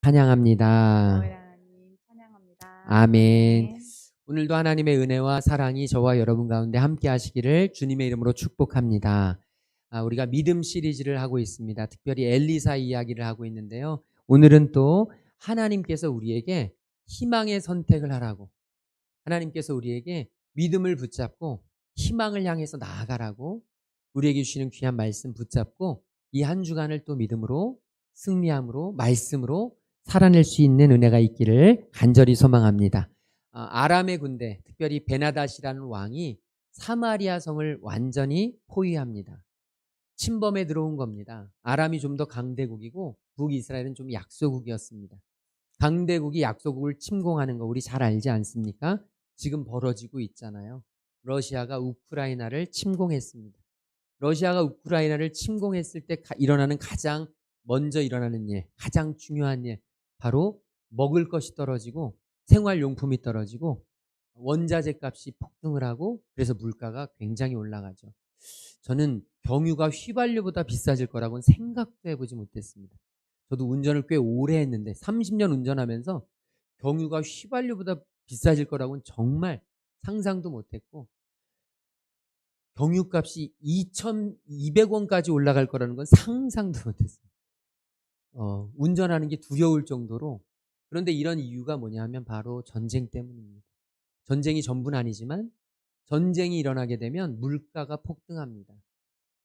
찬양합니다. 하나님 찬양합니다. 아멘. 오늘도 하나님의 은혜와 사랑이 저와 여러분 가운데 함께 하시기를 주님의 이름으로 축복합니다. 우리가 믿음 시리즈를 하고 있습니다. 특별히 엘리사 이야기를 하고 있는데요. 오늘은 또 하나님께서 우리에게 희망의 선택을 하라고, 하나님께서 우리에게 믿음을 붙잡고 희망을 향해서 나아가라고 우리에게 주시는 귀한 말씀 붙잡고 이 한 주간을 또 믿음으로 승리함으로 말씀으로 살아낼 수 있는 은혜가 있기를 간절히 소망합니다. 아람의 군대, 특별히 베나닷이라는 왕이 사마리아 성을 완전히 포위합니다. 침범에 들어온 겁니다. 아람이 좀 더 강대국이고 북이스라엘은 좀 약소국이었습니다. 강대국이 약소국을 침공하는 거 우리 잘 알지 않습니까? 지금 벌어지고 있잖아요. 러시아가 우크라이나를 침공했습니다. 러시아가 우크라이나를 침공했을 때 일어나는 가장 먼저 일어나는 일, 가장 중요한 일, 바로 먹을 것이 떨어지고 생활용품이 떨어지고 원자재 값이 폭등을 하고 그래서 물가가 굉장히 올라가죠. 저는 경유가 휘발유보다 비싸질 거라고는 생각도 해보지 못했습니다. 저도 운전을 꽤 오래 했는데 30년 운전하면서 경유가 휘발유보다 비싸질 거라고는 정말 상상도 못했고 경유값이 2,200원까지 올라갈 거라는 건 상상도 못했습니다. 운전하는 게 두려울 정도로. 그런데 이런 이유가 뭐냐면 바로 전쟁 때문입니다. 전쟁이 전부는 아니지만 전쟁이 일어나게 되면 물가가 폭등합니다.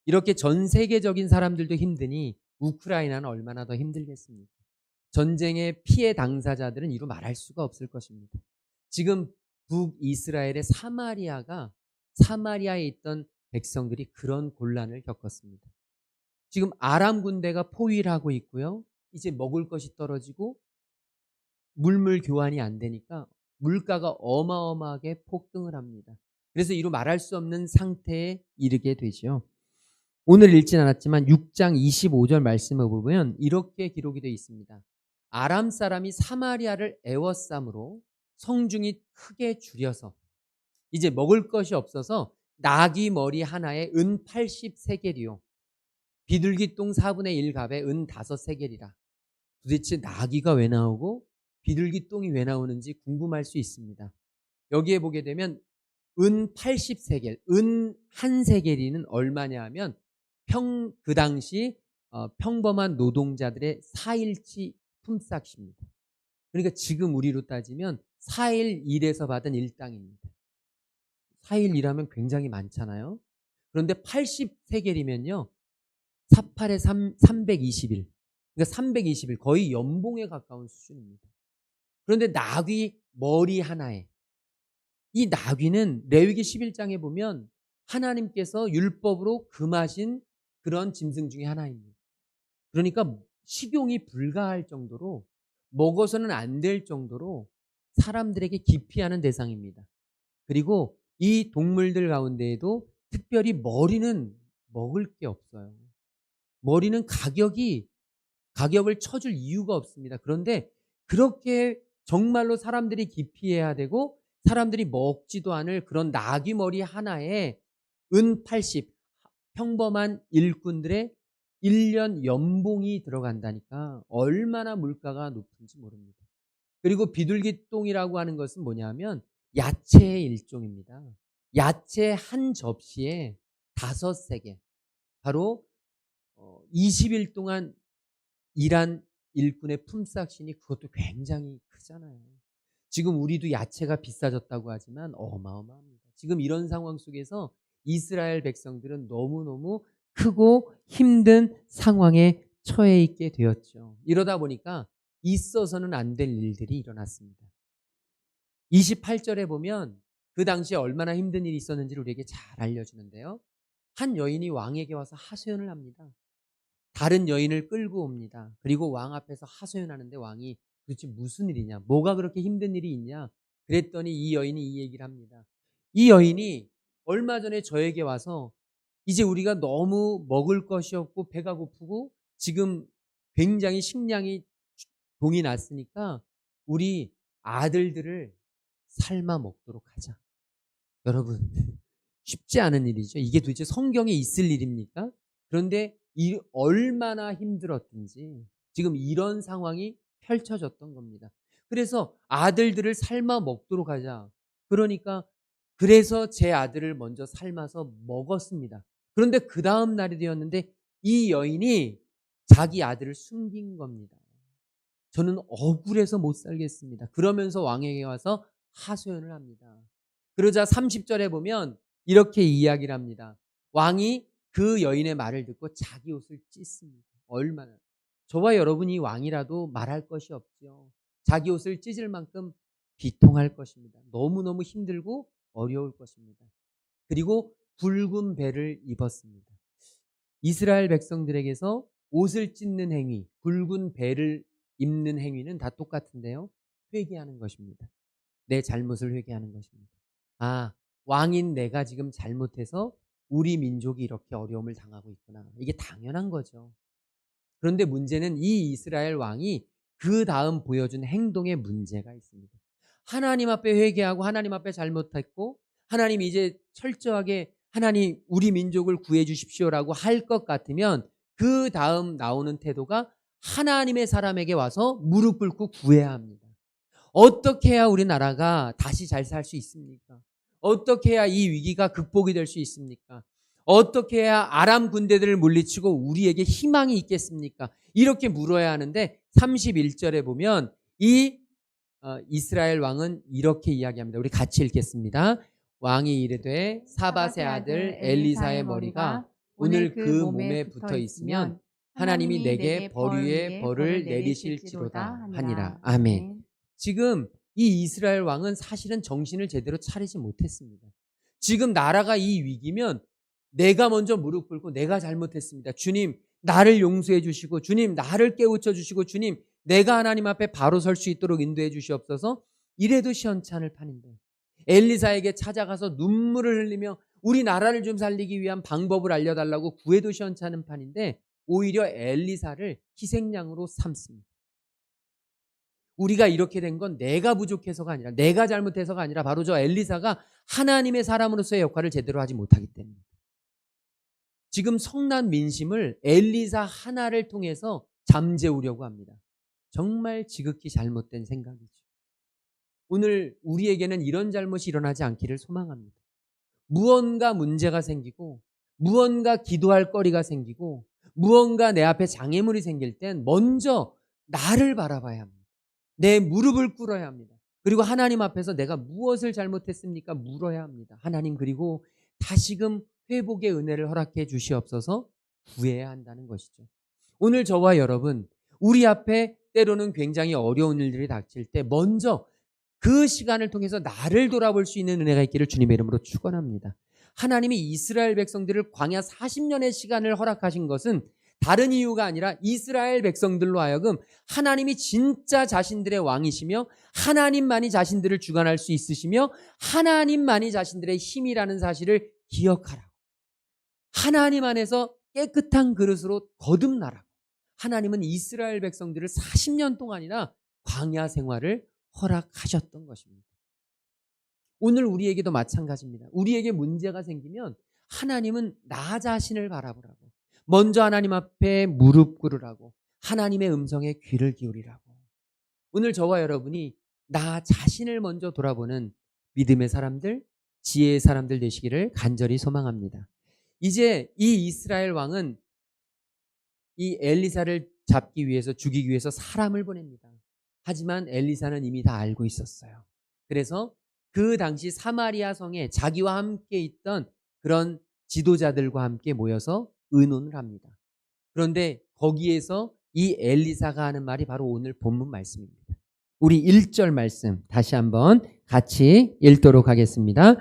이렇게 전 세계적인 사람들도 힘드니 우크라이나는 얼마나 더 힘들겠습니까? 전쟁의 피해 당사자들은 이루 말할 수가 없을 것입니다. 지금 북이스라엘의 사마리아에 있던 백성들이 그런 곤란을 겪었습니다. 지금 아람 군대가 포위를 하고 있고요. 이제 먹을 것이 떨어지고 물물 교환이 안 되니까 물가가 어마어마하게 폭등을 합니다. 그래서 이루 말할 수 없는 상태에 이르게 되죠. 오늘 읽진 않았지만 6장 25절 말씀을 보면 이렇게 기록이 되어 있습니다. 아람 사람이 사마리아를 애워싸므로 성중이 크게 줄여서 이제 먹을 것이 없어서 나귀 머리 하나에 은 80세겔이요. 비둘기똥 4분의 1갑에 은 5세겔이라. 도대체 나귀가 왜 나오고 비둘기똥이 왜 나오는지 궁금할 수 있습니다. 여기에 보게 되면 은 80세겔, 은 1세겔이는 얼마냐 하면 그 당시 평범한 노동자들의 4일치 품삯입니다. 그러니까 지금 우리로 따지면 4일 일해서 받은 일당입니다. 4일 일하면 굉장히 많잖아요. 그런데 80세겔이면요. 48에 320일. 그러니까 320일, 거의 연봉에 가까운 수준입니다. 그런데 나귀 머리 하나에, 이 나귀는 레위기 11장에 보면 하나님께서 율법으로 금하신 그런 짐승 중에 하나입니다. 그러니까 식용이 불가할 정도로, 먹어서는 안 될 정도로 사람들에게 기피하는 대상입니다. 그리고 이 동물들 가운데에도 특별히 머리는 먹을 게 없어요. 머리는 가격을 쳐줄 이유가 없습니다. 그런데 그렇게 정말로 사람들이 기피해야 되고 사람들이 먹지도 않을 그런 나귀 머리 하나에 은 80, 평범한 일꾼들의 1년 연봉이 들어간다니까 얼마나 물가가 높은지 모릅니다. 그리고 비둘기똥이라고 하는 것은 뭐냐면 야채의 일종입니다. 야채 한 접시에 5세겔, 바로 20일 동안 일한 일꾼의 품삯이니 그것도 굉장히 크잖아요. 지금 우리도 야채가 비싸졌다고 하지만 어마어마합니다. 지금 이런 상황 속에서 이스라엘 백성들은 너무너무 크고 힘든 상황에 처해 있게 되었죠. 이러다 보니까 있어서는 안 될 일들이 일어났습니다. 28절에 보면 그 당시에 얼마나 힘든 일이 있었는지를 우리에게 잘 알려주는데요. 한 여인이 왕에게 와서 하소연을 합니다. 다른 여인을 끌고 옵니다. 그리고 왕 앞에서 하소연하는데 왕이 도대체 무슨 일이냐, 뭐가 그렇게 힘든 일이 있냐, 그랬더니 이 여인이 이 얘기를 합니다. 이 여인이 얼마 전에 저에게 와서 이제 우리가 너무 먹을 것이 없고 배가 고프고 지금 굉장히 식량이 동이 났으니까 우리 아들들을 삶아 먹도록 하자. 여러분, 쉽지 않은 일이죠. 이게 도대체 성경에 있을 일입니까? 그런데 얼마나 힘들었든지 지금 이런 상황이 펼쳐졌던 겁니다. 그래서 아들들을 삶아 먹도록 하자. 그러니까 그래서 제 아들을 먼저 삶아서 먹었습니다. 그런데 그 다음 날이 되었는데 이 여인이 자기 아들을 숨긴 겁니다. 저는 억울해서 못 살겠습니다. 그러면서 왕에게 와서 하소연을 합니다. 그러자 30절에 보면 이렇게 이야기를 합니다. 왕이 그 여인의 말을 듣고 자기 옷을 찢습니다. 얼마나 저와 여러분이 왕이라도 말할 것이 없죠. 자기 옷을 찢을 만큼 비통할 것입니다. 너무너무 힘들고 어려울 것입니다. 그리고 붉은 배를 입었습니다. 이스라엘 백성들에게서 옷을 찢는 행위, 붉은 배를 입는 행위는 다 똑같은데요. 회개하는 것입니다. 내 잘못을 회개하는 것입니다. 아, 왕인 내가 지금 잘못해서 우리 민족이 이렇게 어려움을 당하고 있구나. 이게 당연한 거죠. 그런데 문제는 이 이스라엘 왕이 그 다음 보여준 행동에 문제가 있습니다. 하나님 앞에 회개하고 하나님 앞에 잘못했고 하나님 이제 철저하게 하나님 우리 민족을 구해 주십시오라고 할 것 같으면 그 다음 나오는 태도가 하나님의 사람에게 와서 무릎 꿇고 구해야 합니다. 어떻게 해야 우리나라가 다시 잘 살 수 있습니까? 어떻게 해야 이 위기가 극복이 될 수 있습니까? 어떻게 해야 아람 군대들을 물리치고 우리에게 희망이 있겠습니까? 이렇게 물어야 하는데 31절에 보면 이 이스라엘 왕은 이렇게 이야기합니다. 우리 같이 읽겠습니다. 왕이 이르되 사밧의 아들 엘리사의 머리가 오늘 그 몸에 붙어 있으면 하나님이 내게 벌 위에 벌을 내리실지로다 하니라. 아멘. 지금 이 이스라엘 왕은 사실은 정신을 제대로 차리지 못했습니다. 지금 나라가 이 위기면 내가 먼저 무릎 꿇고 내가 잘못했습니다. 주님 나를 용서해 주시고 주님 나를 깨우쳐 주시고 주님 내가 하나님 앞에 바로 설 수 있도록 인도해 주시옵소서. 이래도 시원찮을 판인데 엘리사에게 찾아가서 눈물을 흘리며 우리 나라를 좀 살리기 위한 방법을 알려달라고 구해도 시원찮은 판인데 오히려 엘리사를 희생양으로 삼습니다. 우리가 이렇게 된 건 내가 부족해서가 아니라 내가 잘못해서가 아니라 바로 저 엘리사가 하나님의 사람으로서의 역할을 제대로 하지 못하기 때문입니다. 지금 성난 민심을 엘리사 하나를 통해서 잠재우려고 합니다. 정말 지극히 잘못된 생각이죠. 오늘 우리에게는 이런 잘못이 일어나지 않기를 소망합니다. 무언가 문제가 생기고 무언가 기도할 거리가 생기고 무언가 내 앞에 장애물이 생길 땐 먼저 나를 바라봐야 합니다. 내 무릎을 꿇어야 합니다. 그리고 하나님 앞에서 내가 무엇을 잘못했습니까? 물어야 합니다. 하나님 그리고 다시금 회복의 은혜를 허락해 주시옵소서 구해야 한다는 것이죠. 오늘 저와 여러분 우리 앞에 때로는 굉장히 어려운 일들이 닥칠 때 먼저 그 시간을 통해서 나를 돌아볼 수 있는 은혜가 있기를 주님의 이름으로 축원합니다. 하나님이 이스라엘 백성들을 광야 40년의 시간을 허락하신 것은 다른 이유가 아니라 이스라엘 백성들로 하여금 하나님이 진짜 자신들의 왕이시며 하나님만이 자신들을 주관할 수 있으시며 하나님만이 자신들의 힘이라는 사실을 기억하라고. 하나님 안에서 깨끗한 그릇으로 거듭나라고. 하나님은 이스라엘 백성들을 40년 동안이나 광야 생활을 허락하셨던 것입니다. 오늘 우리에게도 마찬가지입니다. 우리에게 문제가 생기면 하나님은 나 자신을 바라보라고. 먼저 하나님 앞에 무릎 꿇으라고. 하나님의 음성에 귀를 기울이라고. 오늘 저와 여러분이 나 자신을 먼저 돌아보는 믿음의 사람들, 지혜의 사람들 되시기를 간절히 소망합니다. 이제 이 이스라엘 왕은 이 엘리사를 잡기 위해서 죽이기 위해서 사람을 보냅니다. 하지만 엘리사는 이미 다 알고 있었어요. 그래서 그 당시 사마리아 성에 자기와 함께 있던 그런 지도자들과 함께 모여서 의논을 합니다. 그런데 거기에서 이 엘리사가 하는 말이 바로 오늘 본문 말씀입니다. 우리 1절 말씀 다시 한번 같이 읽도록 하겠습니다.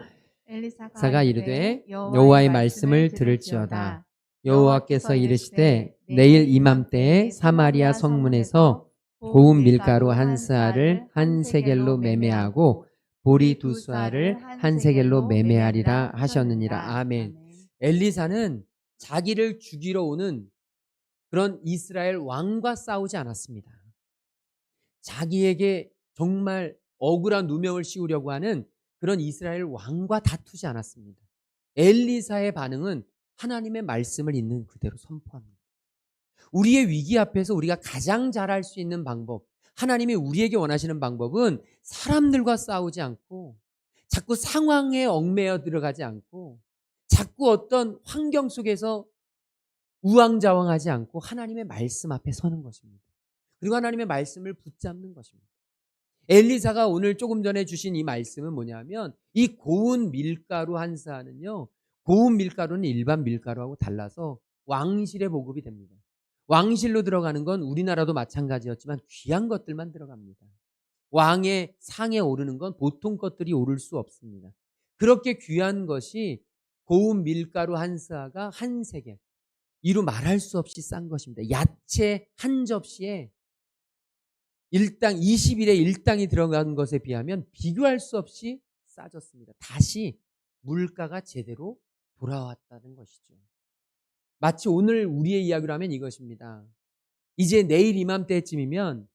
엘리사가 이르되 여호와의 말씀을 들을지어다. 여호와께서 이르시되 내일 이맘때에 사마리아 성문에서 고운 밀가루 한 스아를 한 세겔로 매매하고 보리 두 스아를 한 세겔로 매매하리라 하셨느니라. 아멘. 엘리사는 자기를 죽이러 오는 그런 이스라엘 왕과 싸우지 않았습니다. 자기에게 정말 억울한 누명을 씌우려고 하는 그런 이스라엘 왕과 다투지 않았습니다. 엘리사의 반응은 하나님의 말씀을 있는 그대로 선포합니다. 우리의 위기 앞에서 우리가 가장 잘할 수 있는 방법, 하나님이 우리에게 원하시는 방법은 사람들과 싸우지 않고 자꾸 상황에 얽매여 들어가지 않고 자꾸 어떤 환경 속에서 우왕좌왕하지 않고 하나님의 말씀 앞에 서는 것입니다. 그리고 하나님의 말씀을 붙잡는 것입니다. 엘리사가 오늘 조금 전에 주신 이 말씀은 뭐냐면 이 고운 밀가루 한 사는요. 고운 밀가루는 일반 밀가루하고 달라서 왕실의 보급이 됩니다. 왕실로 들어가는 건 우리나라도 마찬가지였지만 귀한 것들만 들어갑니다. 왕의 상에 오르는 건 보통 것들이 오를 수 없습니다. 그렇게 귀한 것이 고운 밀가루 한 사가 한 세겔, 이루 말할 수 없이 싼 것입니다. 야채 한 접시에 20일에 1당이 들어간 것에 비하면 비교할 수 없이 싸졌습니다. 다시 물가가 제대로 돌아왔다는 것이죠. 마치 오늘 우리의 이야기로 하면 이것입니다. 이제 내일 이맘때쯤이면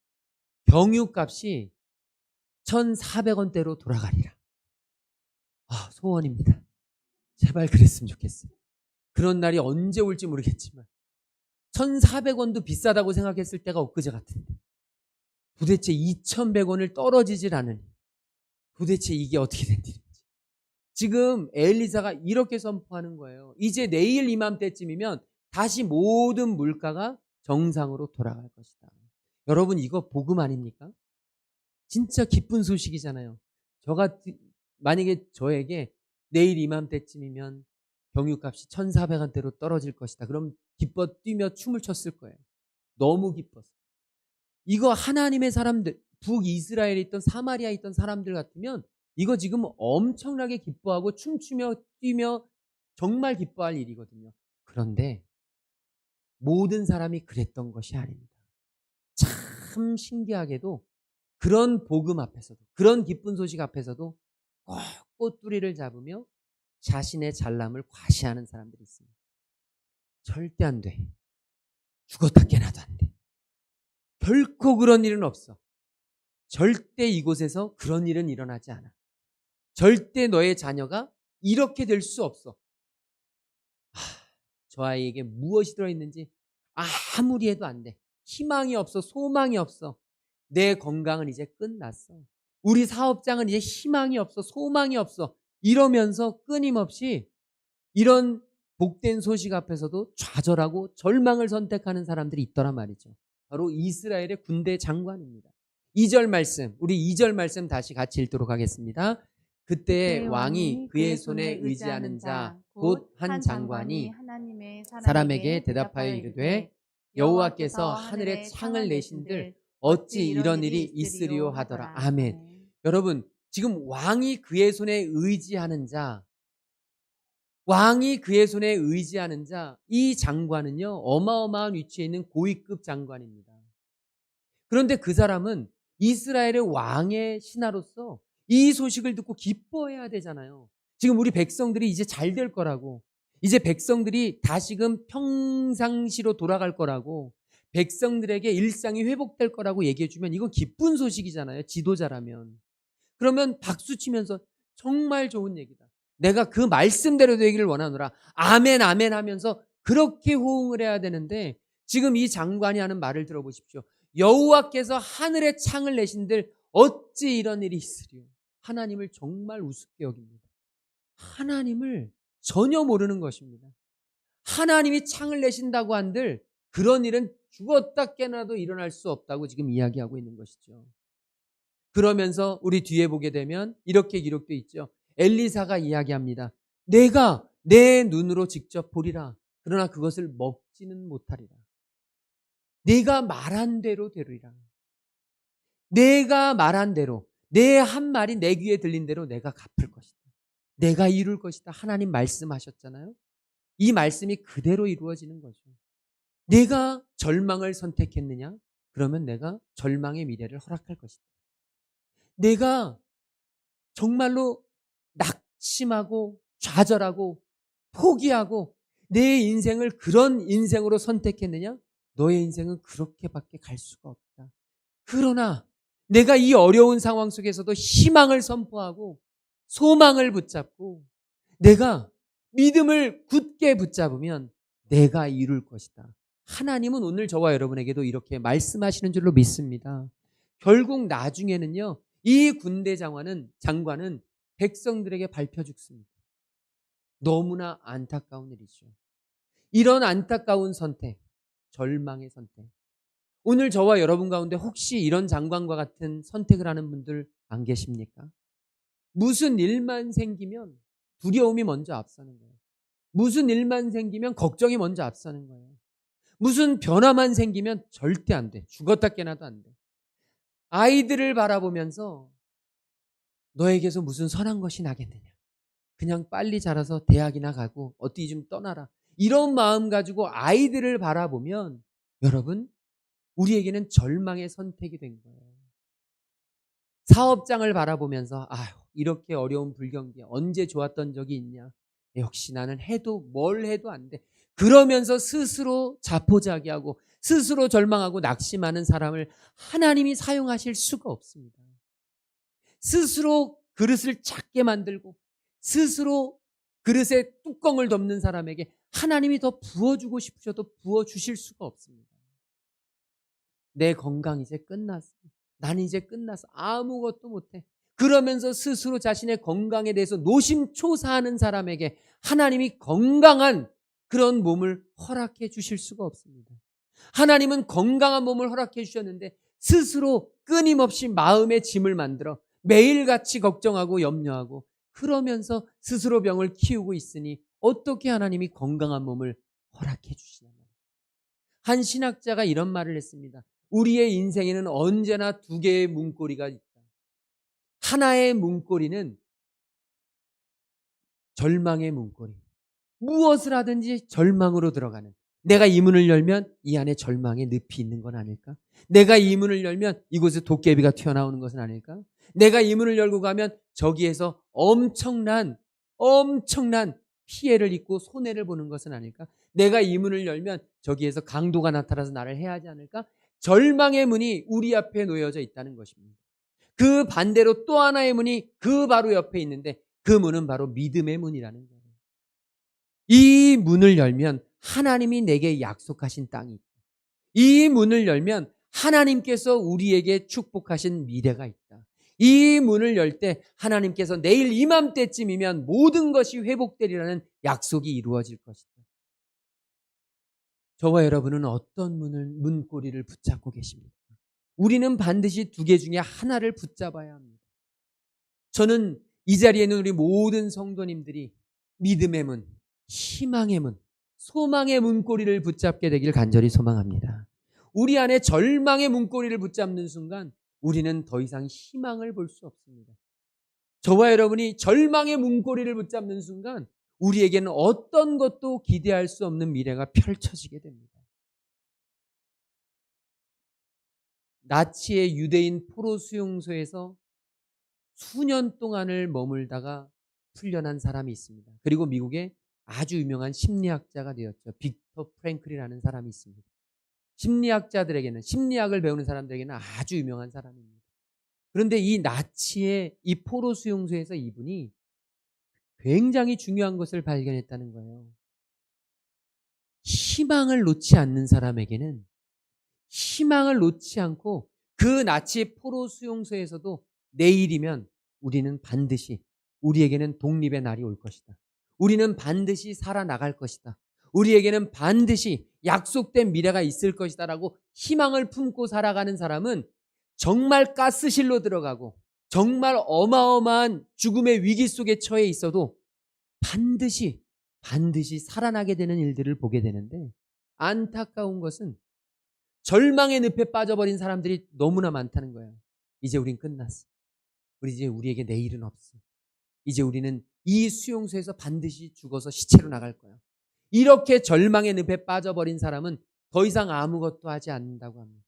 경유값이 1,400원대로 돌아가리라. 소원입니다. 제발 그랬으면 좋겠어요. 그런 날이 언제 올지 모르겠지만 1,400원도 비싸다고 생각했을 때가 엊그제 같은데 도대체 2,100원을 떨어지질 않으니 도대체 이게 어떻게 된 일인지. 지금 엘리사가 이렇게 선포하는 거예요. 이제 내일 이맘때쯤이면 다시 모든 물가가 정상으로 돌아갈 것이다. 여러분 이거 복음 아닙니까? 진짜 기쁜 소식이잖아요. 만약에 저에게 내일 이맘때쯤이면 경유값이 1,400원대로 떨어질 것이다. 그럼 기뻐 뛰며 춤을 췄을 거예요. 너무 기뻤어요. 이거 하나님의 사람들, 북이스라엘에 있던 사마리아에 있던 사람들 같으면 이거 지금 엄청나게 기뻐하고 춤추며 뛰며 정말 기뻐할 일이거든요. 그런데 모든 사람이 그랬던 것이 아닙니다. 참 신기하게도 그런 복음 앞에서도, 그런 기쁜 소식 앞에서도 꼭 꼬투리를 잡으며 자신의 잘남을 과시하는 사람들이 있습니다. 절대 안 돼. 죽었다 깨나도 안 돼. 결코 그런 일은 없어. 절대 이곳에서 그런 일은 일어나지 않아. 절대 너의 자녀가 이렇게 될 수 없어. 저 아이에게 무엇이 들어있는지 아무리 해도 안 돼. 희망이 없어. 소망이 없어. 내 건강은 이제 끝났어. 우리 사업장은 이제 희망이 없어. 소망이 없어. 이러면서 끊임없이 이런 복된 소식 앞에서도 좌절하고 절망을 선택하는 사람들이 있더란 말이죠. 바로 이스라엘의 군대 장관입니다. 2절 말씀, 우리 2절 말씀 다시 같이 읽도록 하겠습니다. 그때 왕이 그의 손에 의지하는 자 곧 한 장관이 하나님의 사람에게 대답하여 이르되 여호와께서 하늘에 창을 내신들 어찌 이런 일이 있으리요 하더라. 아멘. 여러분 지금 왕이 그의 손에 의지하는 자, 왕이 그의 손에 의지하는 자, 이 장관은요 어마어마한 위치에 있는 고위급 장관입니다. 그런데 그 사람은 이스라엘의 왕의 신하로서 이 소식을 듣고 기뻐해야 되잖아요. 지금 우리 백성들이 이제 잘 될 거라고, 이제 백성들이 다시금 평상시로 돌아갈 거라고, 백성들에게 일상이 회복될 거라고 얘기해주면 이건 기쁜 소식이잖아요. 지도자라면. 그러면 박수치면서 정말 좋은 얘기다. 내가 그 말씀대로 되기를 원하노라. 아멘 아멘 하면서 그렇게 호응을 해야 되는데 지금 이 장관이 하는 말을 들어보십시오. 여호와께서 하늘에 창을 내신들 어찌 이런 일이 있으리요. 하나님을 정말 우습게 여깁니다. 하나님을 전혀 모르는 것입니다. 하나님이 창을 내신다고 한들 그런 일은 죽었다 깨나도 일어날 수 없다고 지금 이야기하고 있는 것이죠. 그러면서 우리 뒤에 보게 되면 이렇게 기록되어 있죠. 엘리사가 이야기합니다. 내가 내 눈으로 직접 보리라. 그러나 그것을 먹지는 못하리라. 내가 말한 대로 되리라. 내가 말한 대로, 내 한 말이 내 귀에 들린 대로 내가 갚을 것이다. 내가 이룰 것이다. 하나님 말씀하셨잖아요. 이 말씀이 그대로 이루어지는 거죠. 내가 절망을 선택했느냐? 그러면 내가 절망의 미래를 허락할 것이다. 내가 정말로 낙심하고 좌절하고 포기하고 내 인생을 그런 인생으로 선택했느냐? 너의 인생은 그렇게밖에 갈 수가 없다. 그러나 내가 이 어려운 상황 속에서도 희망을 선포하고 소망을 붙잡고 내가 믿음을 굳게 붙잡으면 내가 이룰 것이다. 하나님은 오늘 저와 여러분에게도 이렇게 말씀하시는 줄로 믿습니다. 결국 나중에는요, 이 군대 장관은 백성들에게 밟혀 죽습니다. 너무나 안타까운 일이죠. 이런 안타까운 선택, 절망의 선택. 오늘 저와 여러분 가운데 혹시 이런 장관과 같은 선택을 하는 분들 안 계십니까? 무슨 일만 생기면 두려움이 먼저 앞서는 거예요. 무슨 일만 생기면 걱정이 먼저 앞서는 거예요. 무슨 변화만 생기면 절대 안 돼. 죽었다 깨나도 안 돼. 아이들을 바라보면서 너에게서 무슨 선한 것이 나겠느냐. 그냥 빨리 자라서 대학이나 가고 어디 좀 떠나라. 이런 마음 가지고 아이들을 바라보면 여러분, 우리에게는 절망의 선택이 된 거예요. 사업장을 바라보면서 아휴, 이렇게 어려운 불경기에 언제 좋았던 적이 있냐. 역시 나는 해도 뭘 해도 안 돼. 그러면서 스스로 자포자기하고 스스로 절망하고 낙심하는 사람을 하나님이 사용하실 수가 없습니다. 스스로 그릇을 작게 만들고 스스로 그릇에 뚜껑을 덮는 사람에게 하나님이 더 부어주고 싶으셔도 부어주실 수가 없습니다. 내 건강 이제 끝났어. 나는 이제 끝났어. 아무것도 못해. 그러면서 스스로 자신의 건강에 대해서 노심초사하는 사람에게 하나님이 건강한 그런 몸을 허락해 주실 수가 없습니다. 하나님은 건강한 몸을 허락해 주셨는데 스스로 끊임없이 마음의 짐을 만들어 매일같이 걱정하고 염려하고 그러면서 스스로 병을 키우고 있으니 어떻게 하나님이 건강한 몸을 허락해 주시냐. 한 신학자가 이런 말을 했습니다. 우리의 인생에는 언제나 두 개의 문고리가 있다. 하나의 문고리는 절망의 문고리. 무엇을 하든지 절망으로 들어가는. 내가 이 문을 열면 이 안에 절망의 늪이 있는 건 아닐까? 내가 이 문을 열면 이곳에 도깨비가 튀어나오는 것은 아닐까? 내가 이 문을 열고 가면 저기에서 엄청난 피해를 입고 손해를 보는 것은 아닐까? 내가 이 문을 열면 저기에서 강도가 나타나서 나를 해하지 않을까? 절망의 문이 우리 앞에 놓여져 있다는 것입니다. 그 반대로 또 하나의 문이 그 바로 옆에 있는데 그 문은 바로 믿음의 문이라는 거예요. 이 문을 열면 하나님이 내게 약속하신 땅이 있다. 이 문을 열면 하나님께서 우리에게 축복하신 미래가 있다. 이 문을 열 때 하나님께서 내일 이맘때쯤이면 모든 것이 회복되리라는 약속이 이루어질 것이다. 저와 여러분은 어떤 문고리를 붙잡고 계십니까? 우리는 반드시 두 개 중에 하나를 붙잡아야 합니다. 저는 이 자리에 있는 우리 모든 성도님들이 믿음의 문, 희망의 문, 소망의 문고리를 붙잡게 되길 간절히 소망합니다. 우리 안에 절망의 문고리를 붙잡는 순간 우리는 더 이상 희망을 볼 수 없습니다. 저와 여러분이 절망의 문고리를 붙잡는 순간 우리에게는 어떤 것도 기대할 수 없는 미래가 펼쳐지게 됩니다. 나치의 유대인 포로 수용소에서 수년 동안을 머물다가 풀려난 사람이 있습니다. 그리고 미국의 아주 유명한 심리학자가 되었죠. 빅터 프랭클이라는 사람이 있습니다. 심리학자들에게는, 심리학을 배우는 사람들에게는 아주 유명한 사람입니다. 그런데 이 나치의 이 포로 수용소에서 이분이 굉장히 중요한 것을 발견했다는 거예요. 희망을 놓지 않는 사람에게는 희망을 놓지 않고 그 나치 포로 수용소에서도 내일이면 우리는 반드시 우리에게는 독립의 날이 올 것이다. 우리는 반드시 살아나갈 것이다. 우리에게는 반드시 약속된 미래가 있을 것이다 라고 희망을 품고 살아가는 사람은 정말 가스실로 들어가고 정말 어마어마한 죽음의 위기 속에 처해 있어도 반드시 살아나게 되는 일들을 보게 되는데 안타까운 것은 절망의 늪에 빠져버린 사람들이 너무나 많다는 거예요. 이제 우린 끝났어. 이제 우리에게 내일은 없어. 이제 우리는 이 수용소에서 반드시 죽어서 시체로 나갈 거야. 이렇게 절망의 늪에 빠져버린 사람은 더 이상 아무것도 하지 않는다고 합니다.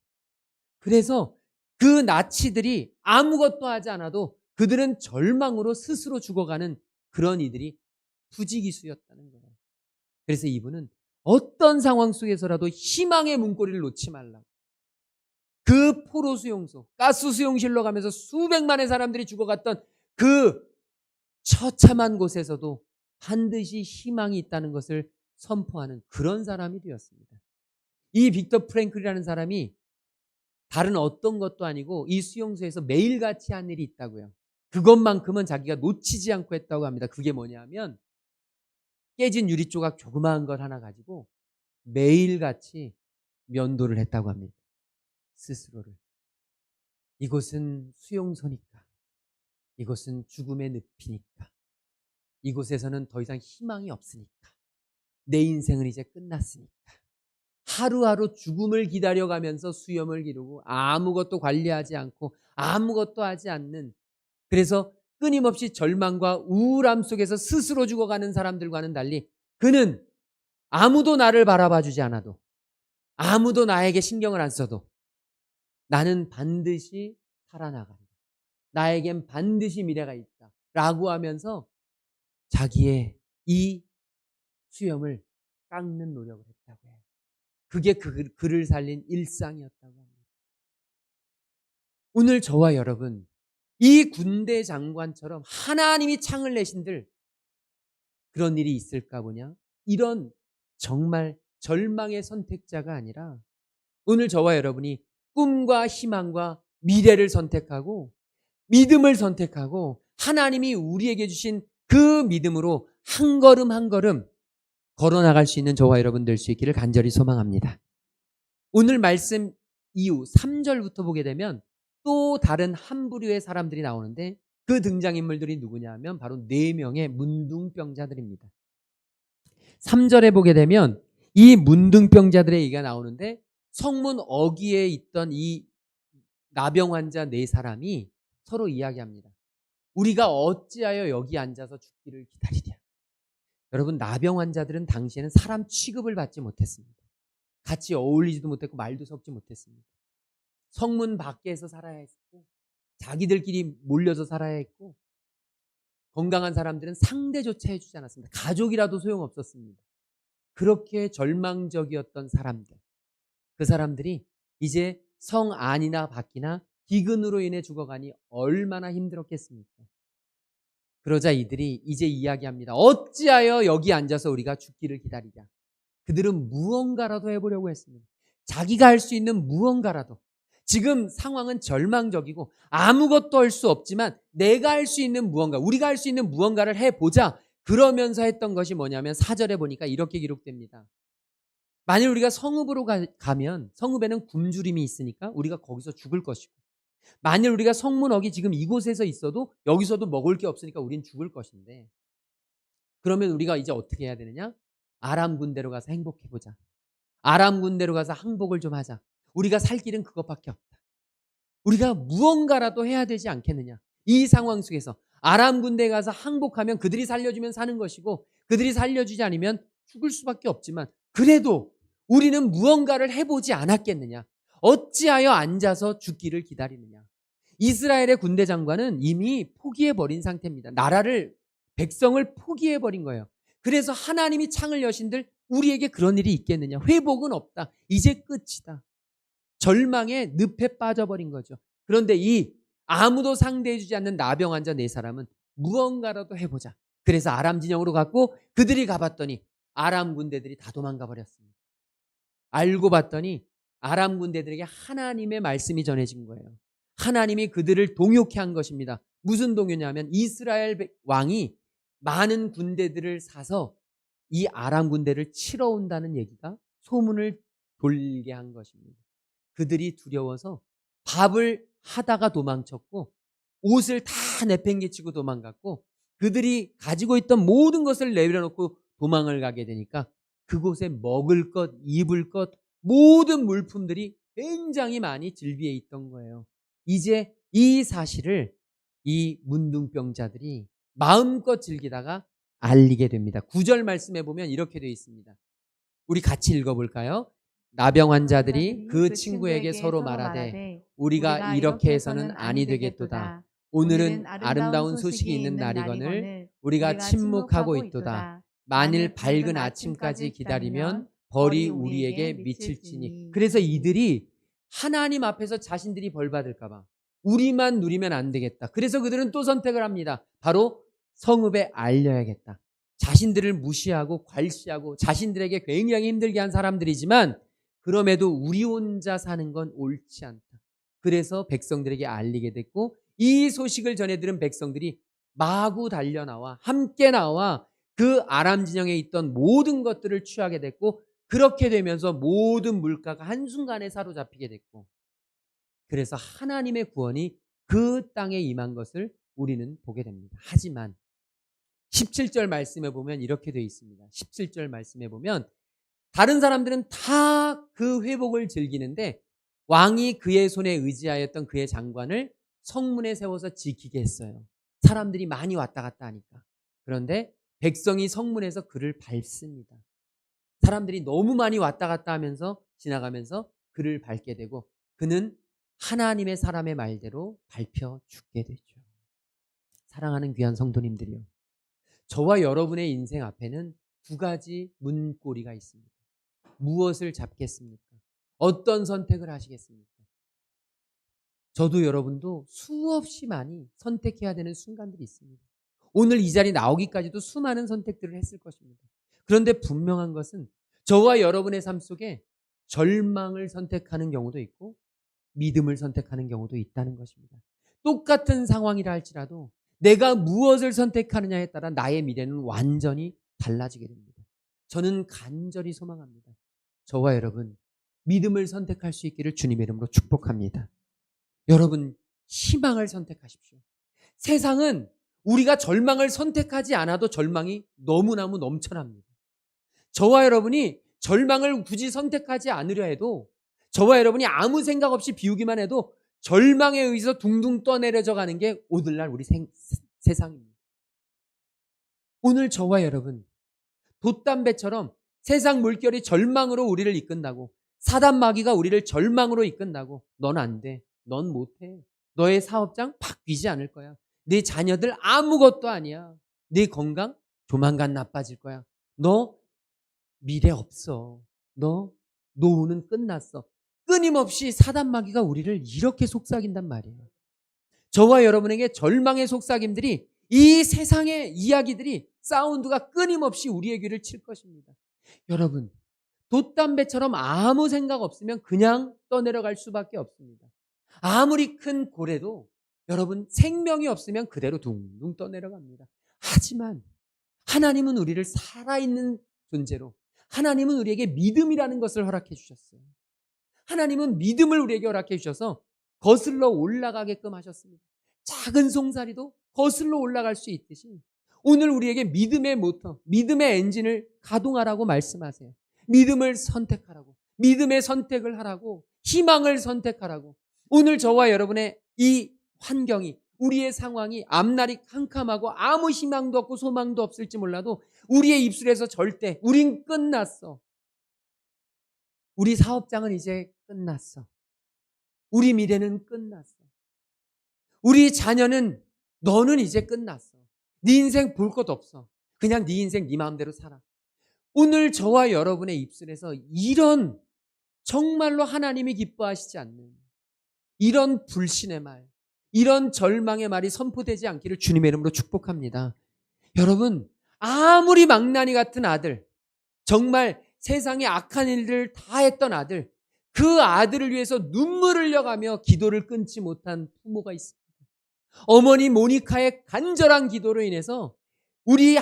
그래서 그 나치들이 아무것도 하지 않아도 그들은 절망으로 스스로 죽어가는 그런 이들이 부지기수였다는 거예요. 그래서 이분은 어떤 상황 속에서라도 희망의 문고리를 놓지 말라고. 그 포로 수용소, 가스 수용실로 가면서 수백만의 사람들이 죽어갔던 그 처참한 곳에서도 반드시 희망이 있다는 것을 선포하는 그런 사람이 되었습니다. 이 빅터 프랭클이라는 사람이 다른 어떤 것도 아니고 이 수용소에서 매일같이 한 일이 있다고요. 그것만큼은 자기가 놓치지 않고 했다고 합니다. 그게 뭐냐면 깨진 유리 조각 조그마한 걸 하나 가지고 매일같이 면도를 했다고 합니다. 스스로를. 이곳은 수용소니까. 이곳은 죽음의 늪이니까. 이곳에서는 더 이상 희망이 없으니까. 내 인생은 이제 끝났으니까. 하루하루 죽음을 기다려가면서 수염을 기르고 아무것도 관리하지 않고 아무것도 하지 않는, 그래서 끊임없이 절망과 우울함 속에서 스스로 죽어가는 사람들과는 달리 그는 아무도 나를 바라봐 주지 않아도, 아무도 나에게 신경을 안 써도 나는 반드시 살아나간다. 나에겐 반드시 미래가 있다. 라고 하면서 자기의 이 수염을 깎는 노력을 했다고 해요. 그게 그를 살린 일상이었다고 합니다. 오늘 저와 여러분, 이 군대 장관처럼 하나님이 창을 내신들 그런 일이 있을까 보냐? 이런 정말 절망의 선택자가 아니라 오늘 저와 여러분이 꿈과 희망과 미래를 선택하고 믿음을 선택하고 하나님이 우리에게 주신 그 믿음으로 한 걸음 한 걸음 걸어나갈 수 있는 저와 여러분 될 수 있기를 간절히 소망합니다. 오늘 말씀 이후 3절부터 보게 되면 또 다른 한 부류의 사람들이 나오는데 그 등장인물들이 누구냐 하면 바로 4명의 문둥병자들입니다. 3절에 보게 되면 이 문둥병자들의 얘기가 나오는데 성문 어귀에 있던 이 나병 환자 4사람이 서로 이야기합니다. 우리가 어찌하여 여기 앉아서 죽기를 기다리랴. 여러분, 나병 환자들은 당시에는 사람 취급을 받지 못했습니다. 같이 어울리지도 못했고 말도 섞지 못했습니다. 성문 밖에서 살아야 했고 자기들끼리 몰려서 살아야 했고 건강한 사람들은 상대조차 해주지 않았습니다. 가족이라도 소용없었습니다. 그렇게 절망적이었던 사람들, 그 사람들이 이제 성 안이나 밖이나 기근으로 인해 죽어가니 얼마나 힘들었겠습니까? 그러자 이들이 이제 이야기합니다. 어찌하여 여기 앉아서 우리가 죽기를 기다리냐. 그들은 무언가라도 해보려고 했습니다. 자기가 할 수 있는 무언가라도. 지금 상황은 절망적이고 아무것도 할 수 없지만 내가 할 수 있는 무언가, 우리가 할 수 있는 무언가를 해보자. 그러면서 했던 것이 뭐냐면 4절에 보니까 이렇게 기록됩니다. 만일 우리가 성읍으로 가면 성읍에는 굶주림이 있으니까 우리가 거기서 죽을 것이고, 만일 우리가 성문 어기 지금 이곳에서 있어도 여기서도 먹을 게 없으니까 우린 죽을 것인데, 그러면 우리가 이제 어떻게 해야 되느냐? 아람 군대로 가서 행복해보자. 아람 군대로 가서 항복을 좀 하자. 우리가 살 길은 그것밖에 없다. 우리가 무언가라도 해야 되지 않겠느냐. 이 상황 속에서 아람 군대에 가서 항복하면 그들이 살려주면 사는 것이고 그들이 살려주지 않으면 죽을 수밖에 없지만 그래도 우리는 무언가를 해보지 않았겠느냐. 어찌하여 앉아서 죽기를 기다리느냐. 이스라엘의 군대 장관은 이미 포기해버린 상태입니다. 나라를, 백성을 포기해버린 거예요. 그래서 하나님이 창을 여신들 우리에게 그런 일이 있겠느냐. 회복은 없다. 이제 끝이다. 절망의 늪에 빠져버린 거죠. 그런데 이 아무도 상대해주지 않는 나병 환자 4사람은 무언가라도 해보자. 그래서 아람 진영으로 갔고 그들이 가봤더니 아람 군대들이 다 도망가 버렸습니다. 알고 봤더니 아람 군대들에게 하나님의 말씀이 전해진 거예요. 하나님이 그들을 동요케 한 것입니다. 무슨 동요냐면 이스라엘 왕이 많은 군대들을 사서 이 아람 군대를 치러 온다는 얘기가 소문을 돌게 한 것입니다. 그들이 두려워서 밥을 하다가 도망쳤고 옷을 다 내팽개치고 도망갔고 그들이 가지고 있던 모든 것을 내려놓고 도망을 가게 되니까 그곳에 먹을 것, 입을 것, 모든 물품들이 굉장히 많이 질비해 있던 거예요. 이제 이 사실을 이 문둥병자들이 마음껏 즐기다가 알리게 됩니다. 9절 말씀에 보면 이렇게 되어 있습니다. 우리 같이 읽어볼까요? 나병 환자들이 그 친구에게 서로 말하되 우리가 이렇게 해서는 아니 되겠도다. 오늘은 아름다운 소식이 있는 날이거늘 우리가 침묵하고 있도다. 만일 밝은 아침까지 기다리면 벌이 우리에게 미칠지니. 그래서 이들이 하나님 앞에서 자신들이 벌 받을까 봐 우리만 누리면 안 되겠다. 그래서 그들은 또 선택을 합니다. 바로 성읍에 알려야겠다. 자신들을 무시하고 괄시하고 자신들에게 굉장히 힘들게 한 사람들이지만 그럼에도 우리 혼자 사는 건 옳지 않다. 그래서 백성들에게 알리게 됐고 이 소식을 전해 들은 백성들이 마구 달려 나와 함께 나와 그 아람 진영에 있던 모든 것들을 취하게 됐고 그렇게 되면서 모든 물가가 한순간에 사로잡히게 됐고 그래서 하나님의 구원이 그 땅에 임한 것을 우리는 보게 됩니다. 하지만 17절 말씀에 보면 이렇게 되어 있습니다. 17절 말씀에 보면 다른 사람들은 다 그 회복을 즐기는데 왕이 그의 손에 의지하였던 그의 장관을 성문에 세워서 지키게 했어요. 사람들이 많이 왔다 갔다 하니까. 그런데 백성이 성문에서 그를 밟습니다. 사람들이 너무 많이 왔다 갔다 하면서 지나가면서 그를 밟게 되고 그는 하나님의 사람의 말대로 밟혀 죽게 되죠. 사랑하는 귀한 성도님들이요. 저와 여러분의 인생 앞에는 두 가지 문고리가 있습니다. 무엇을 잡겠습니까? 어떤 선택을 하시겠습니까? 저도 여러분도 수없이 많이 선택해야 되는 순간들이 있습니다. 오늘 이 자리 나오기까지도 수많은 선택들을 했을 것입니다. 그런데 분명한 것은 저와 여러분의 삶 속에 절망을 선택하는 경우도 있고 믿음을 선택하는 경우도 있다는 것입니다. 똑같은 상황이라 할지라도 내가 무엇을 선택하느냐에 따라 나의 미래는 완전히 달라지게 됩니다. 저는 간절히 소망합니다. 저와 여러분 믿음을 선택할 수 있기를 주님의 이름으로 축복합니다. 여러분 희망을 선택하십시오. 세상은 우리가 절망을 선택하지 않아도 절망이 너무너무 넘쳐납니다. 저와 여러분이 절망을 굳이 선택하지 않으려 해도 저와 여러분이 아무 생각 없이 비우기만 해도 절망에 의해서 둥둥 떠내려져 가는 게 오늘날 우리 세상입니다. 오늘 저와 여러분 돛담배처럼 세상 물결이 절망으로 우리를 이끈다고 사단 마귀가 우리를 절망으로 이끈다고 넌 안 돼. 넌 못해. 너의 사업장 바뀌지 않을 거야. 네 자녀들 아무것도 아니야. 네 건강 조만간 나빠질 거야. 너 미래 없어. 너 노후는 끝났어. 끊임없이 사단 마귀가 우리를 이렇게 속삭인단 말이에요. 저와 여러분에게 절망의 속삭임들이 이 세상의 이야기들이 사운드가 끊임없이 우리의 귀를 칠 것입니다. 여러분 돛담배처럼 아무 생각 없으면 그냥 떠내려갈 수밖에 없습니다. 아무리 큰 고래도 여러분 생명이 없으면 그대로 둥둥 떠내려갑니다. 하지만 하나님은 우리를 살아있는 존재로 하나님은 우리에게 믿음이라는 것을 허락해 주셨어요. 하나님은 믿음을 우리에게 허락해 주셔서 거슬러 올라가게끔 하셨습니다. 작은 송사리도 거슬러 올라갈 수 있듯이 오늘 우리에게 믿음의 모터, 믿음의 엔진을 가동하라고 말씀하세요. 믿음을 선택하라고, 믿음의 선택을 하라고, 희망을 선택하라고. 오늘 저와 여러분의 이 환경이, 우리의 상황이 앞날이 캄캄하고 아무 희망도 없고 소망도 없을지 몰라도 우리의 입술에서 절대 우린 끝났어. 우리 사업장은 이제 끝났어. 우리 미래는 끝났어. 우리 자녀는 너는 이제 끝났어. 네 인생 볼 것 없어. 그냥 네 인생 네 마음대로 살아. 오늘 저와 여러분의 입술에서 이런 정말로 하나님이 기뻐하시지 않는 이런 불신의 말, 이런 절망의 말이 선포되지 않기를 주님의 이름으로 축복합니다. 여러분 아무리 망나니 같은 아들, 정말 세상에 악한 일들을 다 했던 아들, 그 아들을 위해서 눈물을 흘려가며 기도를 끊지 못한 부모가 있습니다. 어머니 모니카의 간절한 기도로 인해서 우리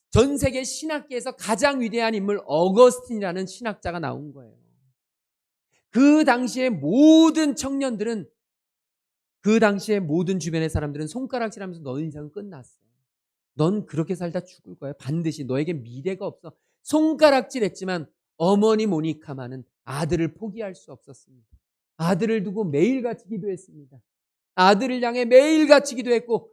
전 세계 신학계에서 가장 위대한 인물 어거스틴이라는 신학자가 나온 거예요. 그 당시에 모든 청년들은, 그 당시에 모든 주변의 사람들은 손가락질하면서 너 인생은 끝났어. 넌 그렇게 살다 죽을 거야. 반드시 너에게 미래가 없어. 손가락질했지만 어머니 모니카만은 아들을 포기할 수 없었습니다. 아들을 두고 매일같이 기도했습니다. 아들을 향해 매일같이 기도했고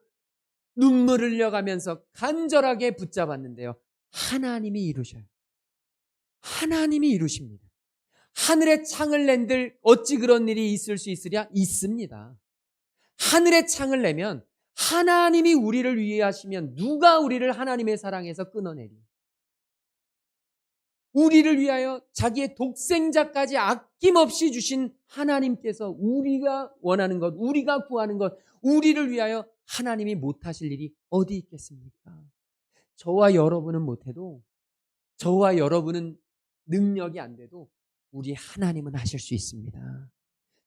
눈물을 흘려가면서 간절하게 붙잡았는데요. 하나님이 이루셔요. 하나님이 이루십니다. 하늘의 창을 낸들 어찌 그런 일이 있을 수 있으랴? 있습니다. 하늘의 창을 내면 하나님이 우리를 위해 하시면 누가 우리를 하나님의 사랑에서 끊어내리? 우리를 위하여 자기의 독생자까지 아낌없이 주신 하나님께서 우리가 원하는 것, 우리가 구하는 것, 우리를 위하여 하나님이 못하실 일이 어디 있겠습니까? 저와 여러분은 못해도, 저와 여러분은 능력이 안 돼도 우리 하나님은 하실 수 있습니다.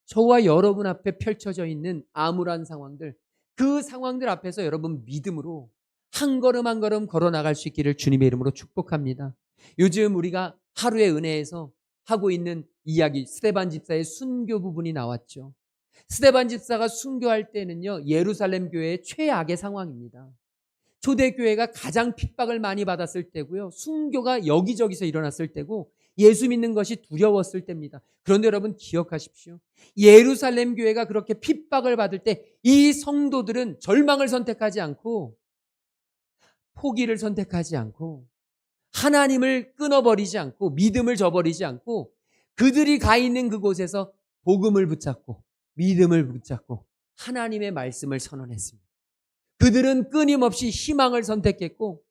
저와 여러분 앞에 펼쳐져 있는 암울한 상황들, 그 상황들 앞에서 여러분 믿음으로 한 걸음 한 걸음 걸어 나갈 수 있기를 주님의 이름으로 축복합니다. 요즘 우리가 하루의 은혜에서 하고 있는 이야기, 스데반 집사의 순교 부분이 나왔죠. 스데반 집사가 순교할 때는요, 예루살렘 교회의 최악의 상황입니다. 초대교회가 가장 핍박을 많이 받았을 때고요, 순교가 여기저기서 일어났을 때고, 예수 믿는 것이 두려웠을 때입니다. 그런데 여러분 기억하십시오. 예루살렘 교회가 그렇게 핍박을 받을 때 이 성도들은 절망을 선택하지 않고, 포기를 선택하지 않고, 하나님을 끊어버리지 않고, 믿음을 저버리지 않고, 그들이 가 있는 그곳에서 복음을 붙잡고 믿음을 붙잡고 하나님의 말씀을 선언했습니다. 그들은 끊임없이 희망을 선택했고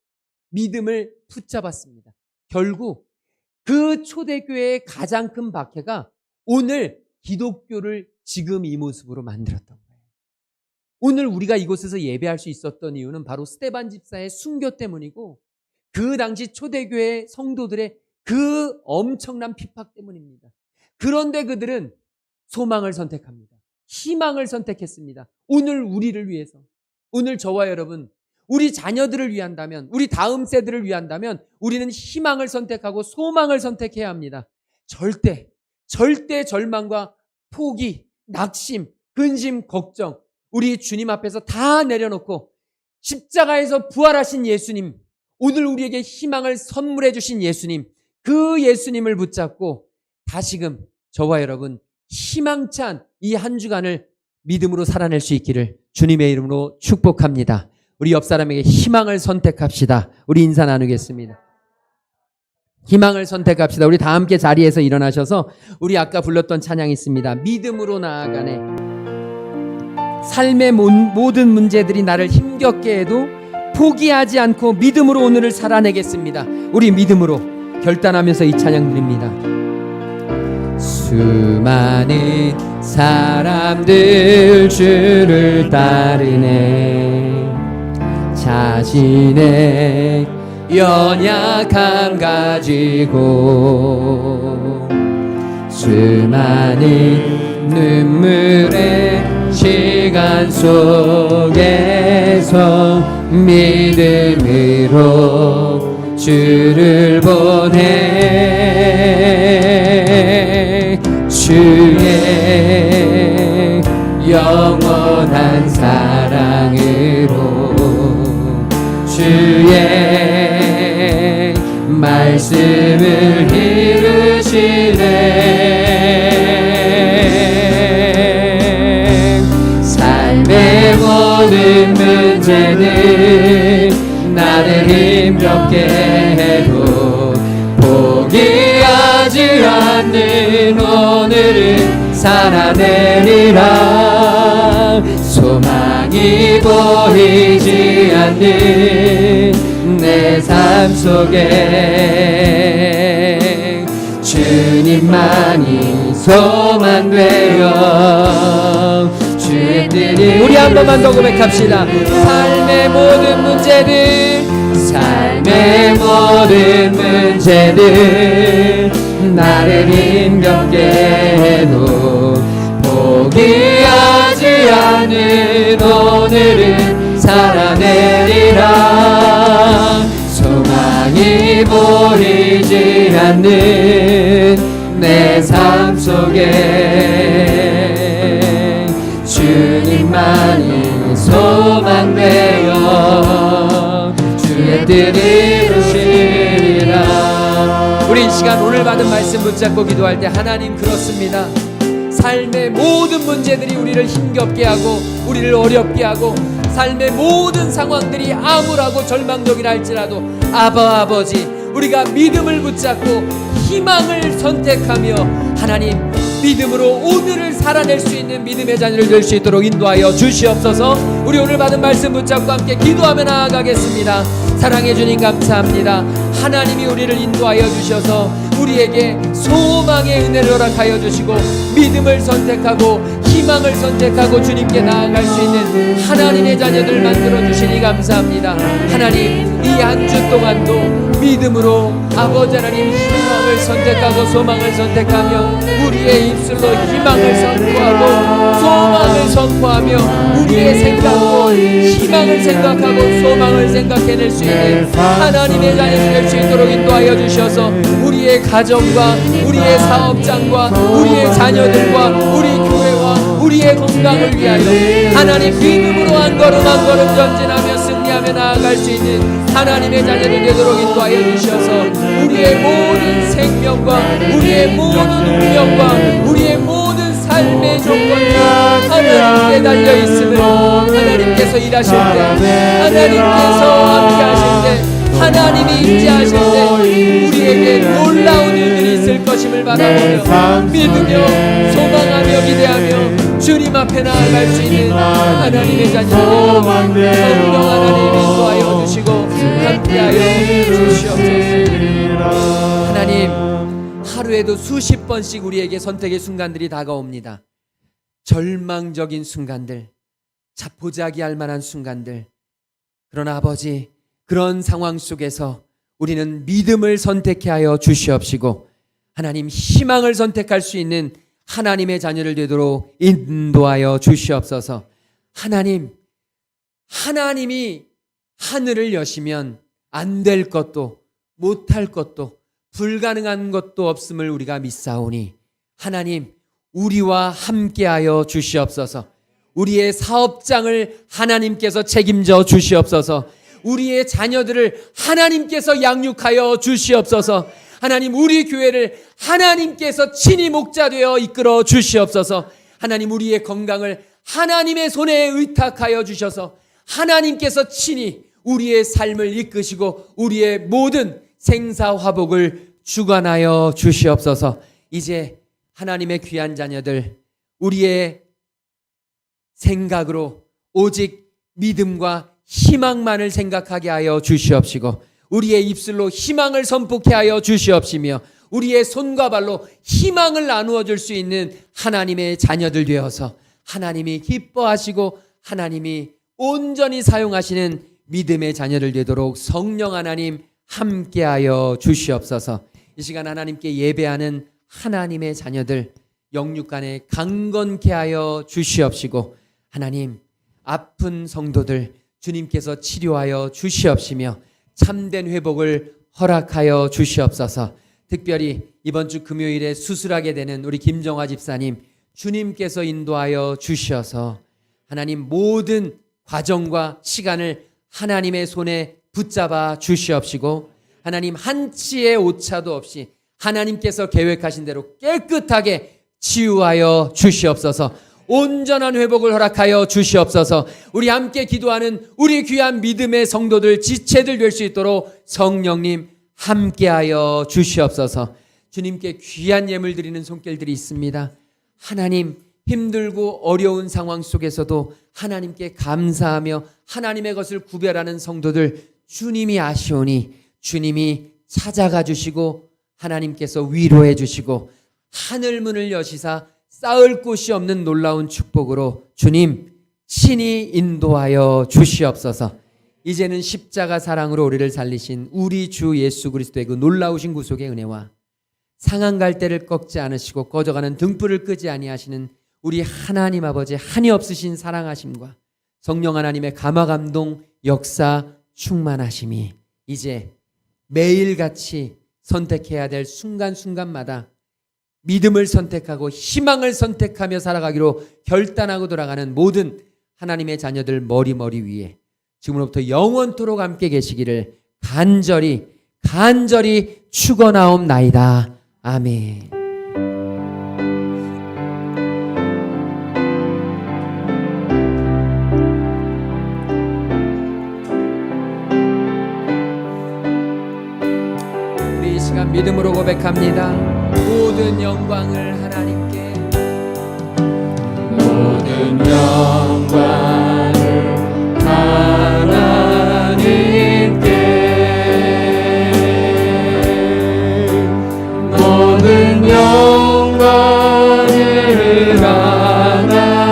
믿음을 붙잡았습니다. 결국 그 초대교회의 가장 큰 박해가 오늘 기독교를 지금 이 모습으로 만들었던 거예요. 오늘 우리가 이곳에서 예배할 수 있었던 이유는 바로 스데반 집사의 순교 때문이고, 그 당시 초대교회 성도들의 그 엄청난 핍박 때문입니다. 그런데 그들은 소망을 선택합니다. 희망을 선택했습니다. 오늘 우리를 위해서, 오늘 저와 여러분, 우리 자녀들을 위한다면, 우리 다음 세대를 위한다면 우리는 희망을 선택하고 소망을 선택해야 합니다. 절대 절망과 포기, 낙심, 근심, 걱정, 우리 주님 앞에서 다 내려놓고 십자가에서 부활하신 예수님, 오늘 우리에게 희망을 선물해 주신 예수님, 그 예수님을 붙잡고 다시금 저와 여러분 희망찬 이 한 주간을 믿음으로 살아낼 수 있기를 주님의 이름으로 축복합니다. 우리 옆 사람에게 희망을 선택합시다. 우리 인사 나누겠습니다. 희망을 선택합시다. 우리 다 함께 자리에서 일어나셔서 우리 아까 불렀던 찬양이 있습니다. 믿음으로 나아가네. 삶의 모든 문제들이 나를 힘겹게 해도 포기하지 않고 믿음으로 오늘을 살아내겠습니다. 우리 믿음으로 결단하면서 이 찬양 드립니다. 수많은 사람들 주를 따르네. 자신의 연약함 가지고 수많은 눈물의 시간 속에서 믿음으로 주를 보내. 주의 영원한 사랑으로 주의 말씀을 이루시네. 삶의 모든 문제는 나를 힘겹게 해도 포기하지 않는 오늘은 살아내리라. 소망이 보이지 않는 내 삶 속에 주님만이 소망되어 주의 뜻이. 우리 한 번만 더 고백합시다. 삶의 모든 문제들 나를 힘겹게 해도 포기하지 않는 오늘은 살아내리라. 소망이 보이지 않는 내 삶 속에 주님만이 소망되어 주의 뜻 이루시리라. 우리 이 시간 오늘 받은 말씀 붙잡고 기도할 때, 하나님 그렇습니다. 삶의 모든 문제들이 우리를 힘겹게 하고 우리를 어렵게 하고 삶의 모든 상황들이 암울하고 절망적이라 할지라도 아버지, 우리가 믿음을 붙잡고 희망을 선택하며 하나님 믿음으로 오늘을 살아낼 수 있는 믿음의 자녀를 될 수 있도록 인도하여 주시옵소서. 우리 오늘 받은 말씀 붙잡고 함께 기도하며 나아가겠습니다. 사랑해 주님 감사합니다. 하나님이 우리를 인도하여 주셔서 우리에게 소망의 은혜를 허락하여 주시고 믿음을 선택하고 희망을 선택하고 주님께 나아갈 수 있는 하나님의 자녀들 만들어주시니 감사합니다. 하나님, 이 한 주 동안도 믿음으로 아버지 하나님 희망을 선택하고 소망을 선택하며 우리의 입술로 희망을 선포하고 소망을 선포하며 우리의 생각도 희망을 생각하고 소망을 생각해낼 수 있는 하나님의 자녀들 될 수 있도록 인도하여 주셔서 우리의 가정과 우리의 사업장과 우리의 자녀들과 우리 교회와 우리의 건강을 위하여 하나님 믿음으로 한 걸음 한 걸음 전진하며 승리하며 나아갈 수 있는 하나님의 자녀들 되도록 인도하여 주셔서 우리의 모든 생명과 우리의 모든 운명과 우리의 모든 삶의 조건이 하나님께 달려있음을 하나님께서 일하실 때 하나님께서 함께 하실 때 하나님이 임재하실 때 우리에게 놀라운 일들이 있을 것임을 바라보며 믿으며 소망하며 기대하며 주님 앞에 나아갈 수 있는 하나님의 자녀들 성령 하나님 인도하여 주시고 함께하여 주시옵소서. 하나님, 하루에도 수십 번씩 우리에게 선택의 순간들이 다가옵니다. 절망적인 순간들, 자포자기할 만한 순간들. 그러나 아버지, 그런 상황 속에서 우리는 믿음을 선택해야 하여 주시옵시고 하나님 희망을 선택할 수 있는 하나님의 자녀를 되도록 인도하여 주시옵소서. 하나님이 하늘을 여시면 안 될 것도 못할 것도 불가능한 것도 없음을 우리가 믿사오니 하나님 우리와 함께하여 주시옵소서. 우리의 사업장을 하나님께서 책임져 주시옵소서. 우리의 자녀들을 하나님께서 양육하여 주시옵소서. 하나님 우리 교회를 하나님께서 친히 목자되어 이끌어 주시옵소서. 하나님 우리의 건강을 하나님의 손에 의탁하여 주셔서 하나님께서 친히 우리의 삶을 이끄시고 우리의 모든 생사화복을 주관하여 주시옵소서. 이제 하나님의 귀한 자녀들 우리의 생각으로 오직 믿음과 희망만을 생각하게 하여 주시옵시고 우리의 입술로 희망을 선포케 하여 주시옵시며 우리의 손과 발로 희망을 나누어 줄 수 있는 하나님의 자녀들 되어서 하나님이 기뻐하시고 하나님이 온전히 사용하시는 믿음의 자녀들 되도록 성령 하나님 함께하여 주시옵소서. 이 시간 하나님께 예배하는 하나님의 자녀들 영육간에 강건케 하여 주시옵시고 하나님 아픈 성도들 주님께서 치료하여 주시옵시며 참된 회복을 허락하여 주시옵소서. 특별히 이번 주 금요일에 수술하게 되는 우리 김정화 집사님 주님께서 인도하여 주셔서 하나님 모든 과정과 시간을 하나님의 손에 붙잡아 주시옵시고 하나님 한치의 오차도 없이 하나님께서 계획하신 대로 깨끗하게 치유하여 주시옵소서. 온전한 회복을 허락하여 주시옵소서. 우리 함께 기도하는 우리 귀한 믿음의 성도들 지체들 될 수 있도록 성령님 함께하여 주시옵소서. 주님께 귀한 예물 드리는 손길들이 있습니다. 하나님 힘들고 어려운 상황 속에서도 하나님께 감사하며 하나님의 것을 구별하는 성도들 주님이 아시오니 주님이 찾아가 주시고 하나님께서 위로해 주시고 하늘문을 여시사 쌓을 곳이 없는 놀라운 축복으로 주님 친히 인도하여 주시옵소서. 이제는 십자가 사랑으로 우리를 살리신 우리 주 예수 그리스도의 그 놀라우신 구속의 은혜와 상한 갈대를 꺾지 않으시고 꺼져가는 등불을 끄지 아니하시는 우리 하나님 아버지 한이 없으신 사랑하심과 성령 하나님의 감화감동 역사 충만하심이 이제 매일같이 선택해야 될 순간순간마다 믿음을 선택하고 희망을 선택하며 살아가기로 결단하고 돌아가는 모든 하나님의 자녀들 머리 위에 지금부터 영원토록 함께 계시기를 간절히 축원하옵나이다. 아멘. 우리 이 시간 믿음으로 고백합니다. 모든 영광을 하나님께 모든 영광을 하나님께 모든 영광을 하나님께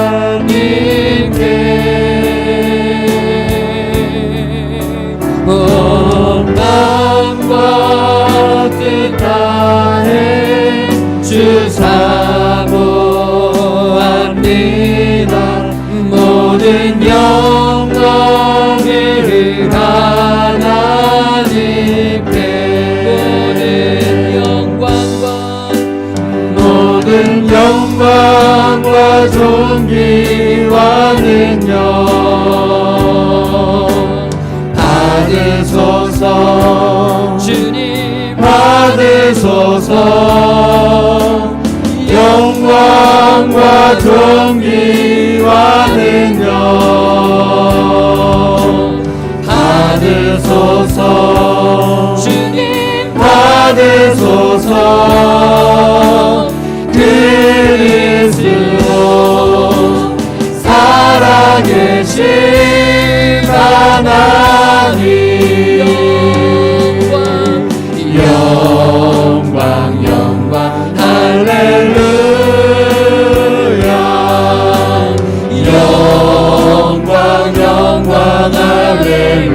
영광과 존귀와 능력 받으소서. 주님 받으소서. 그리스도 살아계신 하나님, 영광 영광 할렐루야. 영광 영광 할렐루야.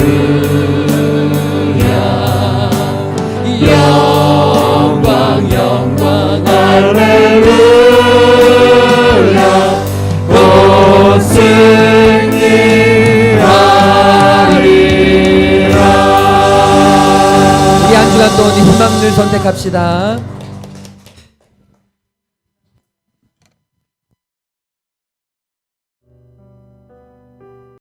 영광 영광 할렐루야. 곧 승리하리라. 우리 한 주간 또 희망을 선택합시다.